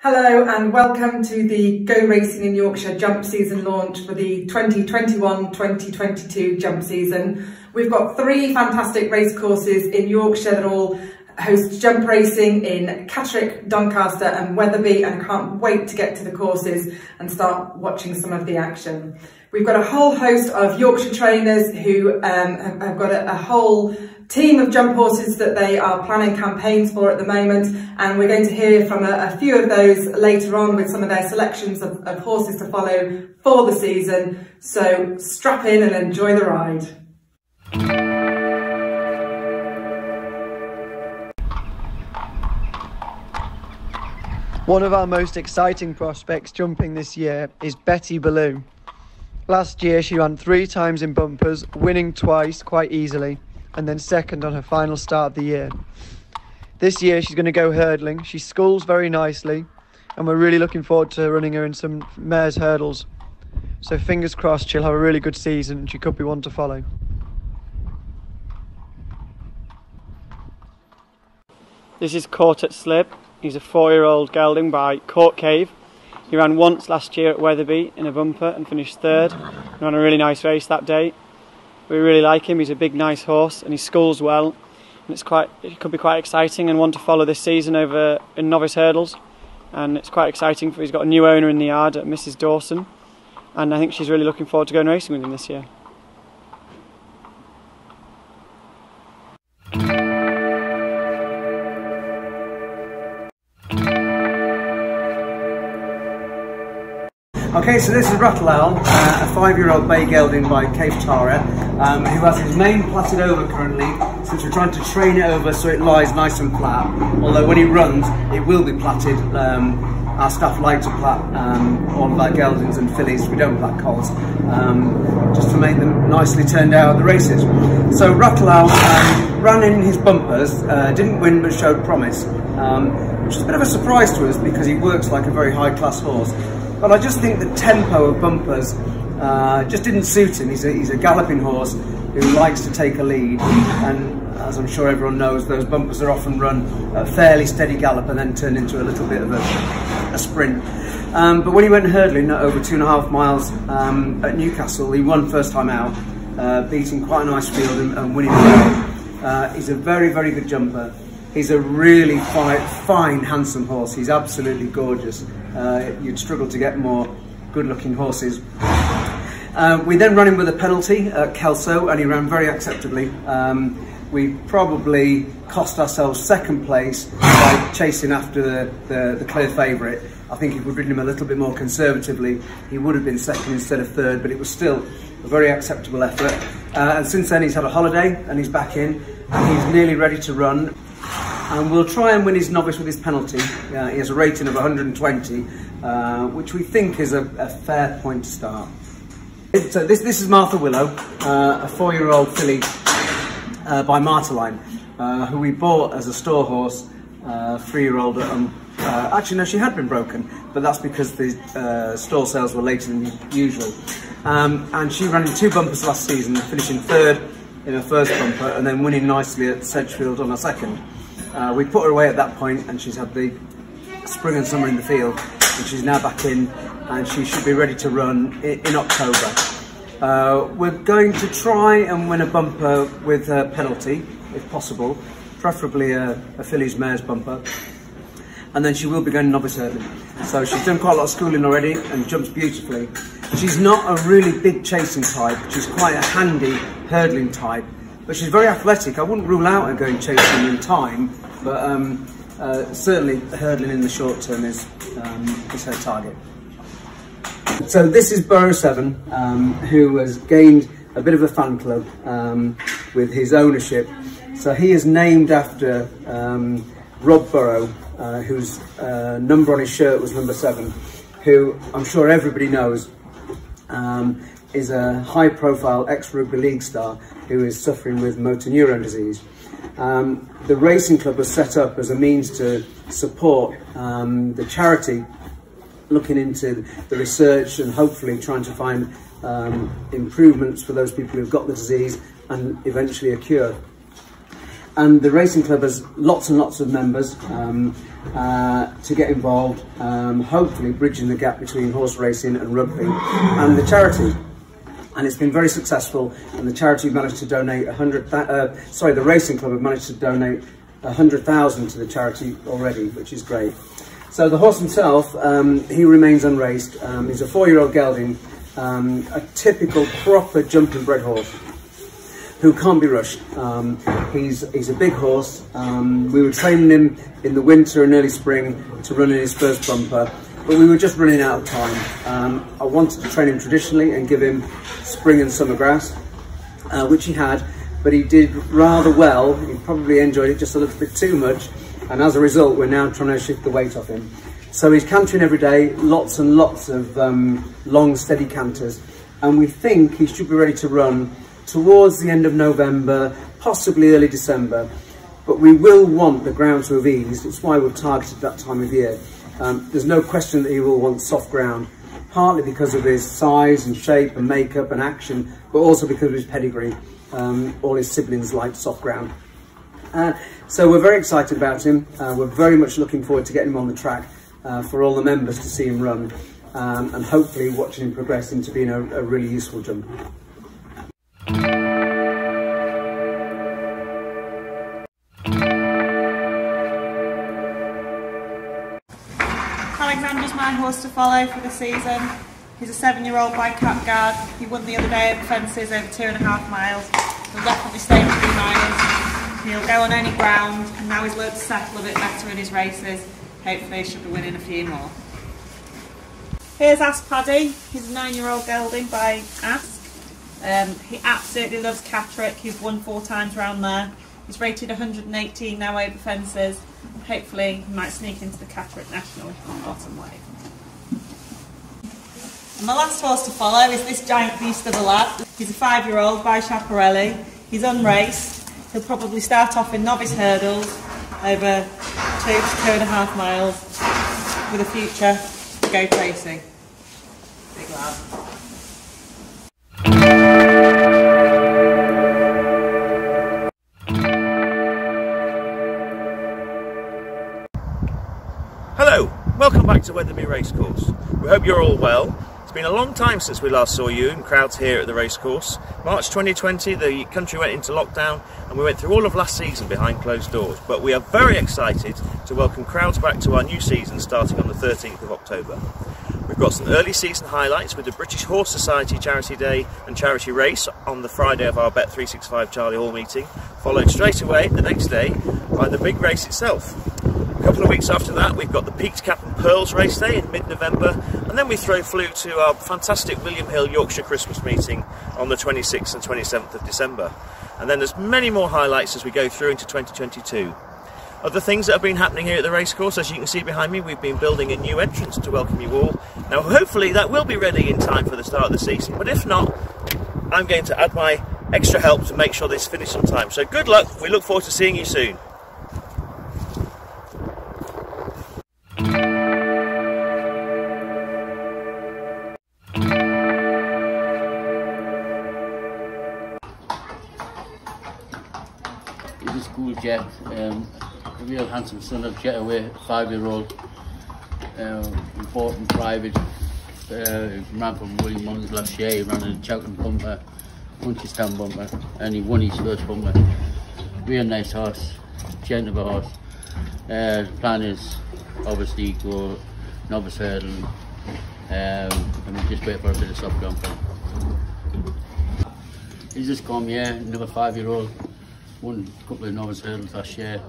Hello and welcome to the Go Racing in Yorkshire jump season launch for the 2021-2022 jump season. We've got 3 fantastic racecourses in Yorkshire that all host jump racing in Catterick, Doncaster and Wetherby, and I can't wait to get to the courses and start watching some of the action. We've got a whole host of Yorkshire trainers who have got a whole team of jump horses that they are planning campaigns for at the moment, and we're going to hear from a few of those later on with some of their selections of horses to follow for the season. So strap in and enjoy the ride. One of our most exciting prospects jumping this year is BALOO. Last year she ran 3 times in bumpers, winning twice quite easily, and then second on her final start of the year. This year she's going to go hurdling. She schools very nicely, and we're really looking forward to running her in some mares hurdles. So fingers crossed she'll have a really good season and she could be one to follow. This is Caught at Slip. He's a 4-year-old gelding by Court Cave. He ran once last year at Wetherby in a bumper and finished 3rd. He ran a really nice race that day. We really like him. He's a big, nice horse, and he schools well. And it could be quite exciting and one to follow this season over in novice hurdles. And it's quite exciting. He's got a new owner in the yard, Mrs. Dawson, and I think she's really looking forward to going racing with him this year. Okay, so this is RATTLE, a 5-year-old bay gelding by Cave Tara, who has his mane plaited over currently, since we're trying to train it over so it lies nice and flat. Although when he runs, it will be plaited. Our staff like to plait all of our geldings and fillies. We don't plait colts, just to make them nicely turned out at the races. So RATTLE ran in his bumpers, didn't win but showed promise, which is a bit of a surprise to us because he works like a very high-class horse. But I just think the tempo of bumpers just didn't suit him. He's a galloping horse who likes to take a lead, and as I'm sure everyone knows, those bumpers are often run at a fairly steady gallop and then turn into a little bit of a sprint. But when he went hurdling at over 2.5 miles at Newcastle, he won first time out, beating quite a nice field and winning well. He's a very, very good jumper. He's a really fine, handsome horse. He's absolutely gorgeous. You'd struggle to get more good-looking horses. We then ran him with a penalty at Kelso, and he ran very acceptably. We probably cost ourselves 2nd place by chasing after the clear favourite. I think if we'd ridden him a little bit more conservatively, he would have been 2nd instead of 3rd, but it was still a very acceptable effort. And since then he's had a holiday and he's back in, and he's nearly ready to run. And we'll try and win his novice with his penalty. He has a rating of 120, which we think is a fair point to start. So this is Martha Willow, a 4-year-old filly by Marteline, who we bought as a store horse, 3-year-old. Actually, no, she had been broken, but that's because the store sales were later than usual. And she ran in 2 bumpers last season, finishing 3rd in her first bumper and then winning nicely at Sedgefield on her 2nd. We put her away at that point, and she's had the spring and summer in the field, and she's now back in, and she should be ready to run in October. We're going to try and win a bumper with a penalty, if possible, preferably a filly's mare's bumper, and then she will be going novice hurdling. So she's done quite a lot of schooling already and jumps beautifully. She's not a really big chasing type, she's quite a handy hurdling type, but she's very athletic. I wouldn't rule out her going chasing in time, but certainly hurdling in the short term is her target. So this is Burrow 7, who has gained a bit of a fan club with his ownership. So he is named after Rob Burrow, whose number on his shirt was number 7, who I'm sure everybody knows is a high-profile ex-rugby league star who is suffering with motor neurone disease. The racing club was set up as a means to support the charity looking into the research and hopefully trying to find improvements for those people who've got the disease and eventually a cure. And the racing club has lots and lots of members to get involved, hopefully bridging the gap between horse racing and rugby and the charity. And it's been very successful, and the charity managed to donate the racing club have managed to donate 100,000 to the charity already, which is great. So the horse himself, he remains unraced. He's a 4-year-old gelding, a typical proper jumping bred horse who can't be rushed. He's a big horse. We were training him in the winter and early spring to run in his first bumper, but we were just running out of time. I wanted to train him traditionally and give him spring and summer grass, which he had, but he did rather well. He probably enjoyed it just a little bit too much, and as a result we're now trying to shift the weight off him. So he's cantering every day, lots and lots of long steady canters, and we think he should be ready to run towards the end of November, possibly early December. But we will want the ground to have eased. It's why we've targeted that time of year. There's no question that he will want soft ground, partly because of his size and shape and makeup and action, but also because of his pedigree. All his siblings like soft ground. So we're very excited about him. We're very much looking forward to getting him on the track for all the members to see him run, and hopefully watching him progress into being a really useful jumper. Alexander's my horse to follow for the season. He's a 7-year-old by Catguard. He won the other day over fences over 2.5 miles. He'll definitely stay for 3 miles. He'll go on any ground, and now he's learned to settle a bit better in his races. Hopefully he should be winning a few more. Here's Ask Paddy. He's a 9-year-old gelding by Ask. He absolutely loves Catterick. He's won 4 times round there. He's rated 118 now over fences. Hopefully he might sneak into the Catterick National on bottom weight. And the last horse to follow is this giant beast of a lad. He's a 5-year-old by Chaparelli. He's unraced. He'll probably start off in novice hurdles over 2 to 2.5 miles with a future to go racing. Big lad. Hello, welcome back to Wetherby Racecourse. We hope you're all well. It's been a long time since we last saw you in crowds here at the racecourse. March 2020, the country went into lockdown and we went through all of last season behind closed doors. But we are very excited to welcome crowds back to our new season starting on the 13th of October. We've got some early season highlights with the British Horse Society Charity Day and Charity Race on the Friday of our Bet365 Charlie Hall meeting, followed straight away the next day by the big race itself. A couple of weeks after that we've got the Peaked Cap and Pearls race day in mid-November, and then we flew to our fantastic William Hill Yorkshire Christmas meeting on the 26th and 27th of December. And then there's many more highlights as we go through into 2022. Other things that have been happening here at the racecourse, as you can see behind me, we've been building a new entrance to welcome you all. Now hopefully that will be ready in time for the start of the season, but if not, I'm going to add my extra help to make sure this finishes on time. So good luck, we look forward to seeing you soon. He's a school Jedd, a real handsome son of Jedd O'Keeffe, 5-year-old, important private. He ran from William Mullins last year. He ran in a Cheltenham bumper, Punchestown bumper, and he won his first bumper. Real nice horse, gentle horse. The plan is obviously go novice hurdle, and we just wait for a bit of soft ground for him. He's just CORMIER, another 5-year-old. Won a couple of novice hurdles last year,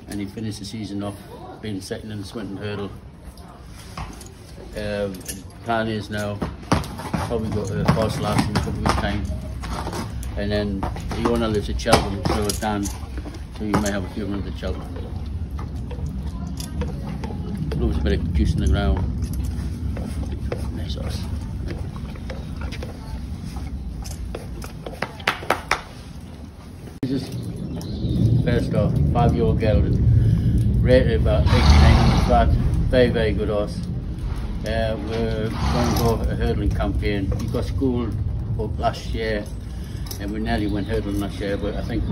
and he finished the season off being second in the Swinton hurdle. The plan is now probably got a horse last in a couple of weeks' time, and then the owner lives at Cheltenham, so Dan, so you may have a few runs at Cheltenham. Loves a bit of juice in the ground. Nice horse. Just first off, 5-year-old gelding, rated about 89 flat, very good horse. We're going to go a hurdling campaign. He got schooled up last year, and we nearly went hurdling last year, but I think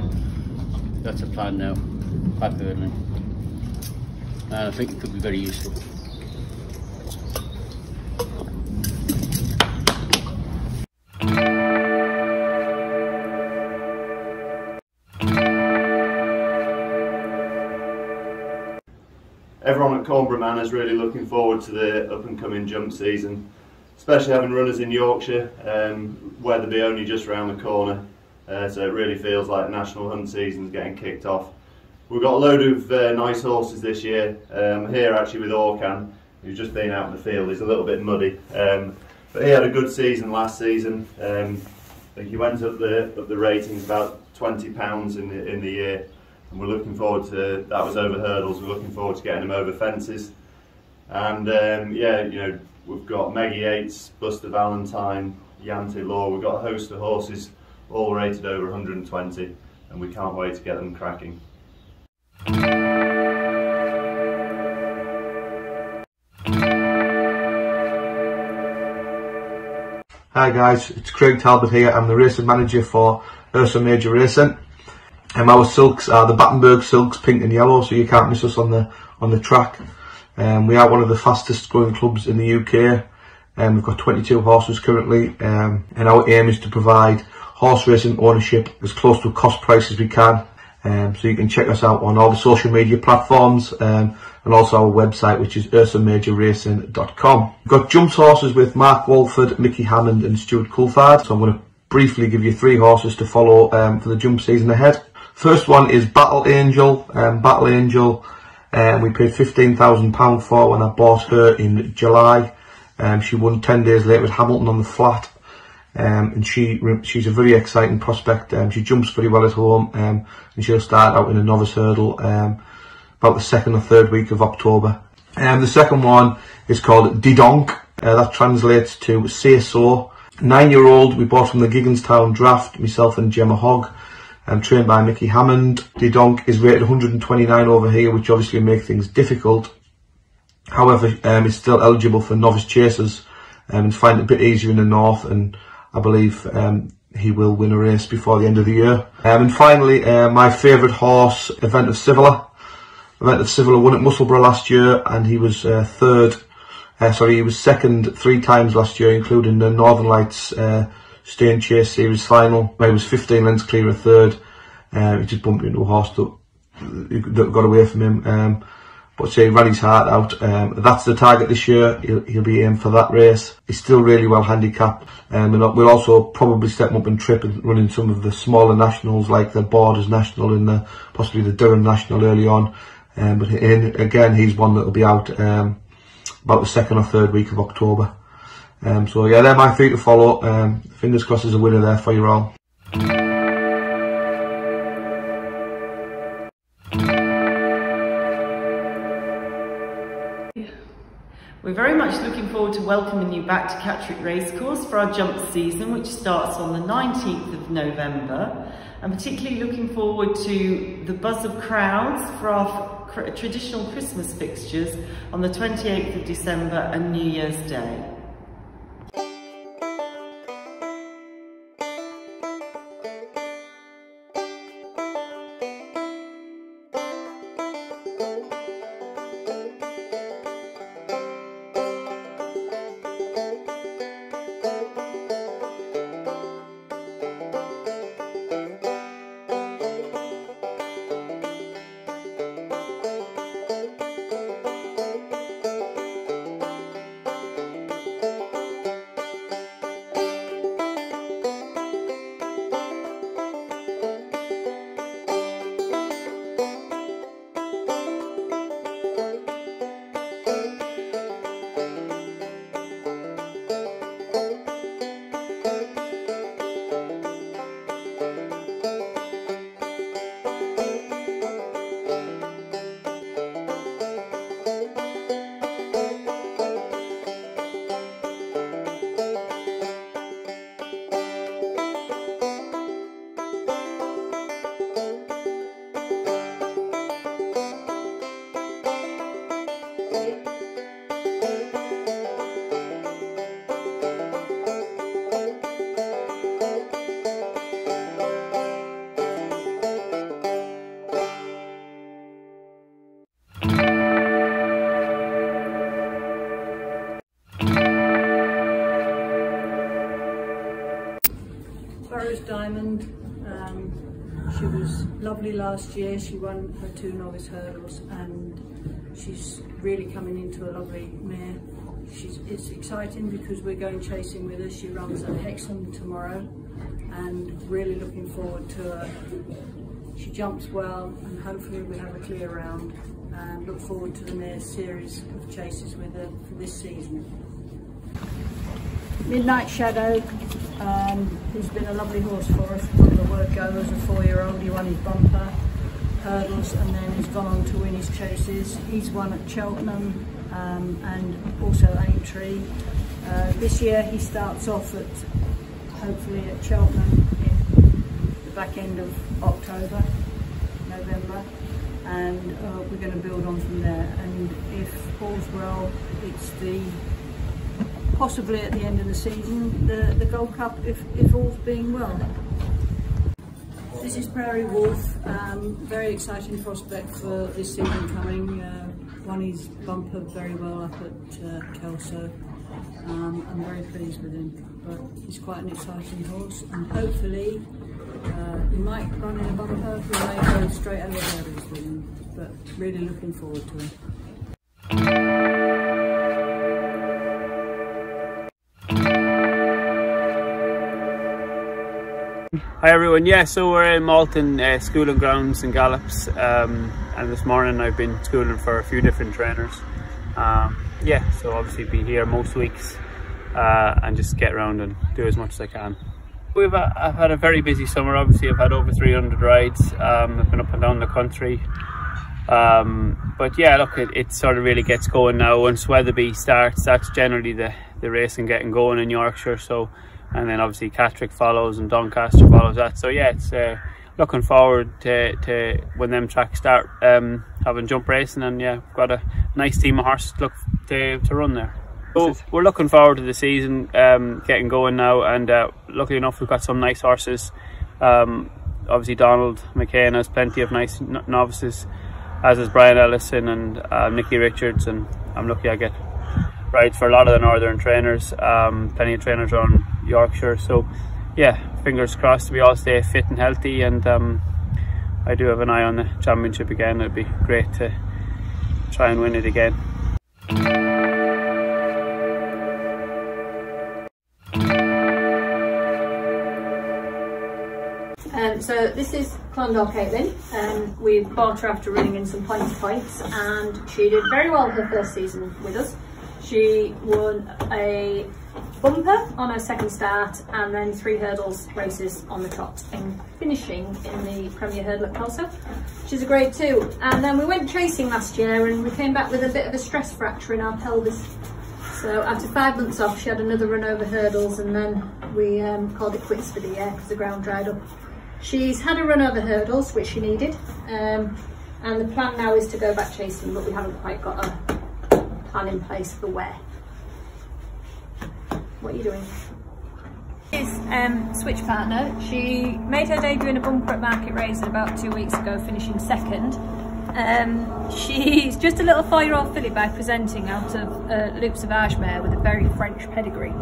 That's a plan now, back hurdling. I think it could be very useful. Everyone at Cornborough Man is really looking forward to the up and coming jump season, especially having runners in Yorkshire, Wetherby only just round the corner, so it really feels like national hunt season is getting kicked off. We've got a load of nice horses this year. Here actually with Orcan, who's just been out in the field. He's a little bit muddy, but he had a good season last season. I think he went up the ratings about £20 in the year. And we're looking forward to, that was over hurdles, we're looking forward to getting him over fences. And yeah, you know, we've got Meggie Yates, Buster Valentine, Yante Law, we've got a host of horses all rated over 120, and we can't wait to get them cracking. Hi guys, it's Craig Talbot here. I'm the racing manager for URSA Major Racing. Our silks are the Battenberg silks, pink and yellow, so you can't miss us on the track. We are one of the fastest growing clubs in the UK. We've got 22 horses currently, and our aim is to provide horse racing ownership as close to a cost price as we can. So you can check us out on all the social media platforms, and also our website, which is ursamajorracing.com. We've got jumps horses with Mark Walford, Mickey Hammond and Stuart Coulthard. So I'm going to briefly give you 3 horses to follow for the jump season ahead. First one is Battle Angel. Battle Angel, we paid £15,000 for when I bought her in July. She won 10 days later with Hamilton on the flat, and she's a very exciting prospect. She jumps very well at home, and she'll start out in a novice hurdle about the 2nd or 3rd week of October. The second one is called Didonk. That translates to Say So. 9-year-old, we bought from the Gigginstown draft, myself and Gemma Hogg. Trained by Mickey Hammond. Didonk is rated 129 over here, which obviously makes things difficult. However, it's still eligible for novice chasers, and find it a bit easier in the north, and I believe he will win a race before the end of the year. And finally, my favourite horse, Event of SIVOLA. Event of SIVOLA won at Musselburgh last year, and he was he was second 3 times last year, including the Northern Lights Stay and Chase Series final. He was 15 lengths clear of 3rd. He just bumped into a horse that got away from him. But he ran his heart out. That's the target this year. He'll be aimed for that race. He's still really well handicapped. We'll also probably step him up and trip and run in some of the smaller nationals, like the Borders National and possibly the Durham National early on. But again, he's one that will be out about the 2nd or 3rd week of October. So yeah, they're my 3 to follow. Fingers crossed there's a winner there for you all. We're very much looking forward to welcoming you back to Catterick Racecourse for our jump season, which starts on the 19th of November. I'm particularly looking forward to the buzz of crowds for our traditional Christmas fixtures on the 28th of December and New Year's Day. Diamond. She was lovely last year. She won her 2 novice hurdles and she's really coming into a lovely mare. It's exciting because we're going chasing with her. She runs at Hexham tomorrow and really looking forward to her. She jumps well and hopefully we have a clear round, and look forward to the mare's series of chases with her for this season. Midnight Shadow, he's been a lovely horse for us from the word go. As a 4-year-old, he won his bumper hurdles and then he's gone on to win his chases. He's won at Cheltenham and also Aintree. This year he starts off hopefully at Cheltenham in the back end of October, November, and we're going to build on from there. And if all's well, it's possibly at the end of the season, the Gold Cup, if all's being well. This is Prairie Wolf, very exciting prospect for this season coming. Won his bumper very well up at Kelso. I'm very pleased with him, but he's quite an exciting horse, and hopefully he might run in a bumper. We may go straight over hurdles with him, but really looking forward to him. Hi everyone, yeah, so we're in Malton schooling grounds and gallops, and this morning I've been schooling for a few different trainers. Yeah, so obviously be here most weeks and just get around and do as much as I can. I've had a very busy summer. Obviously I've had over 300 rides. I've been up and down the country, but yeah, look, it sort of really gets going now. Once Wetherby starts, that's generally the racing getting going in Yorkshire. So, and then obviously Catterick follows and Doncaster follows that. So yeah, it's looking forward to when them tracks start having jump racing, and yeah, we've got a nice team of horses to run there. So we're looking forward to the season getting going now, and luckily enough we've got some nice horses. Obviously Donald McCain has plenty of nice novices, as is Brian Ellison and Nicky Richards, and I'm lucky I get rides for a lot of the northern trainers. Plenty of trainers around Yorkshire, so yeah, fingers crossed we all stay fit and healthy, and I do have an eye on the championship again. It'd be great to try and win it again. So this is CLONDAW Caitlin. We bought her after running in some points, and she did very well her first season with us. She won a bumper on her second start and then 3 hurdles races on the trot, and finishing in the Premier Hurdle at Kelso, which is a grade 2. And then we went chasing last year and we came back with a bit of a stress fracture in our pelvis. So after 5 months off, she had another run over hurdles, and then we called it quits for the year because the ground dried up. She's had a run over hurdles, which she needed, and the plan now is to go back chasing, but we haven't quite got a plan in place for where. What are you doing? Is switch partner. She made her debut in a bumper at Market Race about 2 weeks ago, finishing second. She's just a little 4-year-old filly by presenting out of Luke Sauvage mare with a very French pedigree.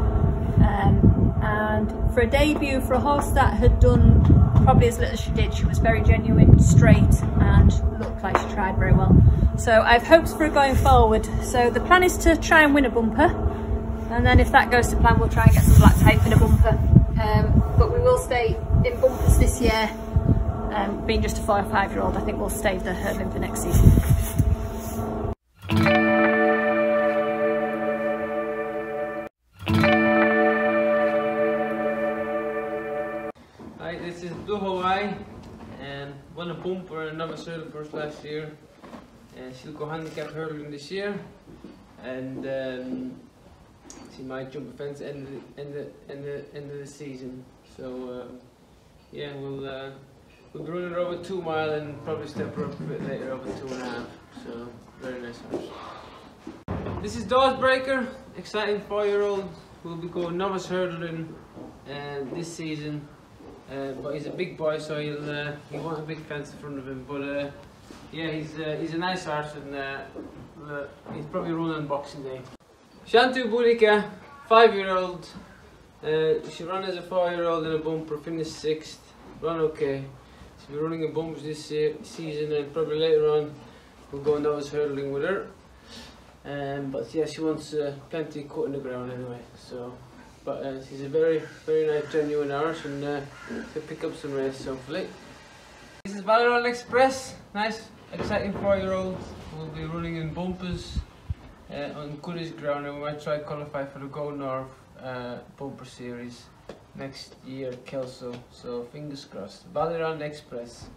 And for a debut for a horse that had done probably as little as she did, she was very genuine, straight, and looked like she tried very well. So I've hopes for her going forward. So the plan is to try and win a bumper, and then if that goes to plan, we'll try and get some black tape in a bumper. But we will stay in bumpers this year. Being just a 4 or 5-year-old, I think we'll stay the hurdling for next season. Hi, this is Blue Hawaii, and won a bumper and another hurdle course last year. She'll go handicap hurdling this year, and she might jump a fence end of the season. So yeah, we'll be running her over 2 mile and probably step her up a bit later over 2.5. So very nice horse. This is Dawsbreaker, exciting 4-year-old who will be going novice hurdling this season. But he's a big boy, so he won't have a big fence in front of him. But yeah, he's a nice horse, and he's probably running Boxing Day. SHANTOU BOUDICCA, 5-year-old, She ran as a 4-year-old in a bumper, finished 6th, ran okay. She'll be running in bumpers this season, and probably later on we'll go nose hurdling with her. But yeah, she wants plenty of cut in the ground anyway. So, but she's a very nice, genuine horse, and she'll pick up some races hopefully. This is BALOO Express, nice, exciting 4-year-old. We'll be running in bumpers on goodies ground, and we might try to qualify for the Go North bumper series next year at Kelso. So fingers crossed. BALOO Express.